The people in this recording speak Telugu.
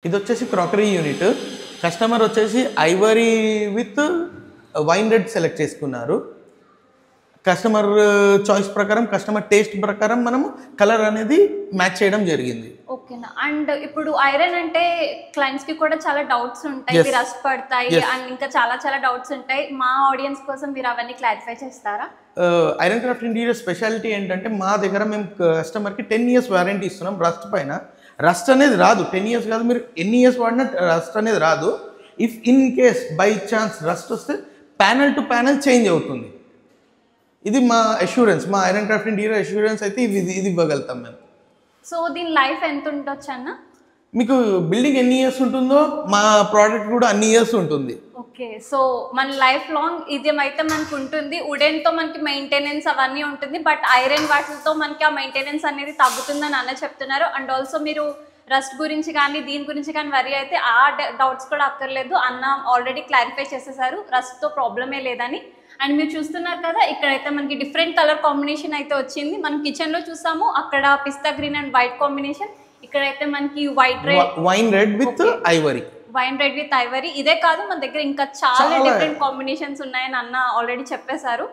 ఇది వచ్చేసి క్రాకరీ యూనిట్. కస్టమర్ వచ్చేసి Ivory with wine red select చేసుకున్నారు. కస్టమర్ చాయిస్ ప్రకారం, కస్టమర్ టేస్ట్ ప్రకారం మనము కలర్ అనేది మ్యాచ్ చేయడం జరిగింది. ఓకేనా. అండ్ ఇప్పుడు ఐరన్ అంటే క్లయింట్స్ కి కూడా చాలా డౌట్స్ ఉంటాయి, రస్ట్ పడతాయి అండ్ ఇంకా చాలా చాలా డౌట్స్ ఉంటాయి. మా ఆడియన్స్ కోసం మీరు అవన్నీ క్లారిఫై చేస్తారా? ఐరన్ క్రాఫ్ట్ ఇంటీరియర్ స్పెషాలిటీ ఏంటంటే మా దగ్గర మేము కస్టమర్కి 10 years వారంటీ ఇస్తున్నాం. రస్ట్ పైన రస్ట్ అనేది రాదు. 10 years కాదు, మీరు ఎన్ని ఇయర్స్ వాడినా రస్ట్ అనేది రాదు. If in case by chance rust వస్తే ప్యానల్ టు ప్యానల్ చేంజ్ అవుతుంది. ఇది మా అష్యూరెన్స్, మా ఐరన్ క్రాఫ్ట్ ఇంటీరియర్ అష్యూరెన్స్ అయితే ఇది ఇవ్వగలుగుతాం మేము. సో దీని లైఫ్ ఎంత ఉండొచ్చు అన్న? మీకు బిల్డింగ్ ఎన్ని ఇయర్స్ ఉంటుందో మా ప్రోడక్ట్ కూడా అన్ని ఇయర్స్ ఉంటుంది. ఓకే, సో మన లైఫ్ లాంగ్ ఇది అయితే మనకు ఉంటుంది. వుడెన్ తో మనకి మెయింటెనెన్స్ అవన్నీ ఉంటుంది, బట్ ఐరన్ వాటితో మనకి ఆ మెయింటెనెన్స్ అనేది తగ్గుతుందని అన్న చెప్తున్నారు. అండ్ ఆల్సో మీరు రస్ట్ గురించి కానీ దీని గురించి కానీ వరి అయితే ఆ డౌట్స్ కూడా అక్కర్లేదు. అన్న ఆల్రెడీ క్లారిఫై చేసేసారు, రస్ట్తో ప్రాబ్లమే లేదని. అండ్ మీరు చూస్తున్నారు కదా, ఇక్కడైతే మనకి డిఫరెంట్ కలర్ కాంబినేషన్ అయితే వచ్చింది. మనం కిచెన్లో చూసాము, అక్కడ పిస్తా గ్రీన్ అండ్ వైట్ కాంబినేషన్. ఇక్కడైతే మనకి wine red with Ivory. Wine red with Ivory. ఇదే కాదు, మన దగ్గర ఇంకా చాలా డిఫరెంట్ కాంబినేషన్స్ ఉన్నాయని అన్న ఆల్రెడీ చెప్పేశారు.